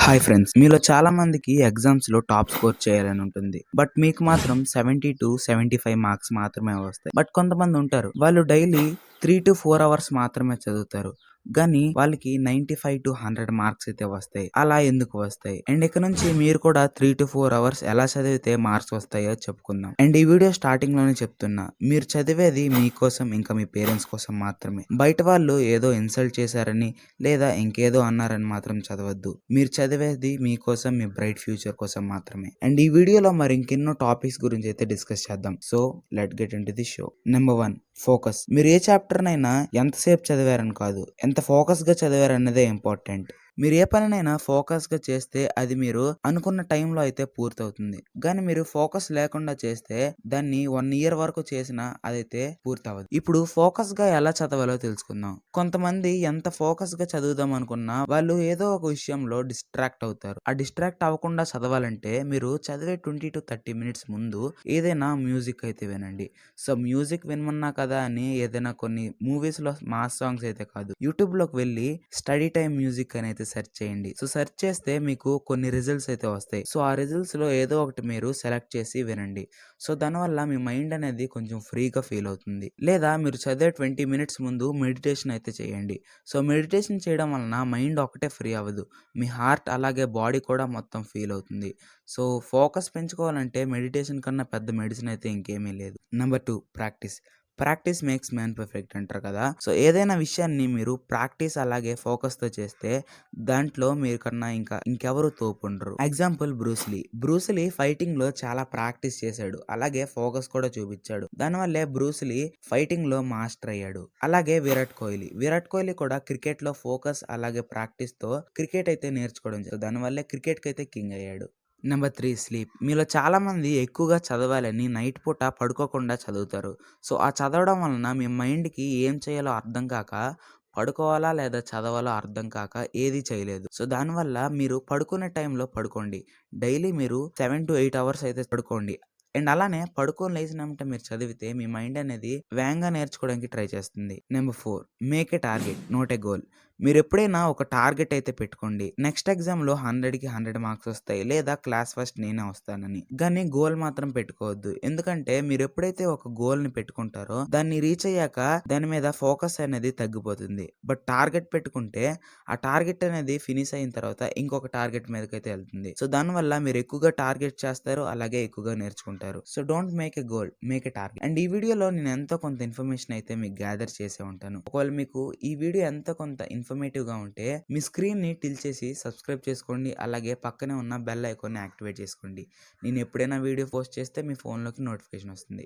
Hi friends, మీలో చాలా మందికి ఎగ్జామ్స్లో టాప్ స్కోర్ చేయాలని ఉంటుంది. బట్ మీకు మాత్రం 70 to 75 మార్క్స్ మాత్రమే వస్తాయి. బట్ కొంతమంది ఉంటారు, వాళ్ళు డైలీ 3 to 4 అవర్స్ మాత్రమే చదువుతారు, కానీ వాళ్ళకి 95 to 100 మార్క్స్ అయితే వస్తాయి. అలా ఎందుకు వస్తాయి? అండ్ ఇక నుంచి మీరు కూడా 3 to 4 అవర్స్ ఎలా చదివితే మార్క్స్ వస్తాయో చెప్పుకుందాం. అండ్ ఈ వీడియో స్టార్టింగ్ లోనే చెప్తున్నా, మీరు చదివేది మీకోసం, ఇంకా మీ పేరెంట్స్ కోసం మాత్రమే. బయట వాళ్ళు ఏదో ఇన్సల్ట్ చేశారని లేదా ఇంకేదో అన్నారని మాత్రం చదవద్దు. మీరు చదివేది మీకోసం, మీ బ్రైట్ ఫ్యూచర్ కోసం మాత్రమే. అండ్ ఈ వీడియోలో మరి ఇంకెన్నో టాపిక్స్ గురించి అయితే డిస్కస్ చేద్దాం. So let get in to the show. Number 1, focus. మీరు ఏ చాప్టర్నైనా ఎంతసేపు చదివారని కాదు, ఎంత ఫోకస్గా చదివారన్నదే ఇంపార్టెంట్. మీరు ఏ పనినైనా ఫోకస్గా చేస్తే అది మీరు అనుకున్న టైంలో అయితే పూర్తవుతుంది. కానీ మీరు ఫోకస్ లేకుండా చేస్తే దాన్ని 1 year వరకు చేసినా అదైతే పూర్తవదు. ఇప్పుడు ఫోకస్గా ఎలా చదవాలో తెలుసుకుందాం. కొంతమంది ఎంత ఫోకస్గా చదువుదాం అనుకున్నా వాళ్ళు ఏదో ఒక విషయంలో డిస్ట్రాక్ట్ అవుతారు. ఆ డిస్ట్రాక్ట్ అవ్వకుండా చదవాలంటే మీరు చదివే 20 to 30 minutes ముందు ఏదైనా మ్యూజిక్ అయితే వినండి. సో మ్యూజిక్ వినమన్నా కదా అని ఏదైనా కొన్ని మూవీస్లో మాస్ సాంగ్స్ అయితే కాదు, యూట్యూబ్లోకి వెళ్ళి స్టడీ టైం మ్యూజిక్ అని అయితే సెర్చ్ చేయండి. సో సెర్చ్ చేస్తే మీకు కొన్ని రిజల్ట్స్ అయితే వస్తాయి. సో ఆ రిజల్ట్స్లో ఏదో ఒకటి మీరు సెలెక్ట్ చేసి వినండి. సో దానివల్ల మీ మైండ్ అనేది కొంచెం ఫ్రీగా ఫీల్ అవుతుంది. లేదా మీరు చదివే 20 minutes ముందు మెడిటేషన్ అయితే చేయండి. సో మెడిటేషన్ చేయడం వలన మైండ్ ఒకటే ఫ్రీ అవ్వదు, మీ హార్ట్ అలాగే బాడీ కూడా మొత్తం ఫీల్ అవుతుంది. సో ఫోకస్ పెంచుకోవాలంటే మెడిటేషన్ కన్నా పెద్ద మెడిసిన్ అయితే ఇంకేమీ లేదు. Number 2, practice. Practice makes man perfect అంటారు కదా. సో ఏదైనా విషయాన్ని మీరు ప్రాక్టీస్ అలాగే ఫోకస్తో చేస్తే దాంట్లో మీరు కన్నా ఇంకెవరు తోపుండరు. ఎగ్జాంపుల్ బ్రూస్లీ ఫైటింగ్లో చాలా ప్రాక్టీస్ చేశాడు, అలాగే ఫోకస్ కూడా చూపించాడు. దానివల్లే బ్రూస్లీ ఫైటింగ్లో మాస్టర్ అయ్యాడు. అలాగే విరాట్ కోహ్లీ కూడా క్రికెట్లో ఫోకస్ అలాగే ప్రాక్టీస్తో క్రికెట్ అయితే నేర్చుకోవడం జరిగింది. దానివల్లే క్రికెట్కి అయితే కింగ్ అయ్యాడు. Number 3, sleep. మీలో చాలామంది ఎక్కువగా చదవాలని నైట్ పూట పడుకోకుండా చదువుతారు. సో ఆ చదవడం వలన మీ మైండ్కి ఏం చేయాలో అర్థం కాక, పడుకోవాలా లేదా చదవాలో అర్థం కాక ఏది చేయలేదు. సో దానివల్ల మీరు పడుకునే టైంలో పడుకోండి. డైలీ మీరు 7 to 8 అవర్స్ అయితే పడుకోండి. అండ్ అలానే పడుకొని లేచినామంటే మీరు చదివితే మీ మైండ్ అనేది వేగంగా నేర్చుకోవడానికి ట్రై చేస్తుంది. Number 4, make a target not a goal. మీరు ఎప్పుడైనా ఒక టార్గెట్ అయితే పెట్టుకోండి. నెక్స్ట్ ఎగ్జామ్లో 100కి 100 మార్క్స్ వస్తాయి, లేదా క్లాస్ ఫస్ట్ నేనే వస్తానని. కానీ గోల్ మాత్రం పెట్టుకోవద్దు. ఎందుకంటే మీరు ఎప్పుడైతే ఒక గోల్ని పెట్టుకుంటారో దాన్ని రీచ్ అయ్యాక దాని మీద ఫోకస్ అనేది తగ్గిపోతుంది. బట్ టార్గెట్ పెట్టుకుంటే ఆ టార్గెట్ అనేది ఫినిష్ అయిన తర్వాత ఇంకొక టార్గెట్ మీదకైతే వెళ్తుంది. సో దానివల్ల మీరు ఎక్కువగా టార్గెట్ చేస్తారు, అలాగే ఎక్కువగా నేర్చుకుంటారు. So don't make a goal, make a target. And ఈ వీడియోలో నేను ఎంతో కొంత ఇన్ఫర్మేషన్ అయితే మీకు గ్యాదర్ చేసే ఉంటాను. ఒకవేళ మీకు ఈ వీడియో ఎంతో కొంత ఇన్ఫర్మేటివ్గా ఉంటే మీ స్క్రీన్ని టిల్ చేసి సబ్స్క్రైబ్ చేసుకోండి, అలాగే పక్కనే ఉన్న బెల్ ఐకాన్ని యాక్టివేట్ చేసుకోండి. నేను ఎప్పుడైనా వీడియో పోస్ట్ చేస్తే మీ ఫోన్లోకి నోటిఫికేషన్ వస్తుంది.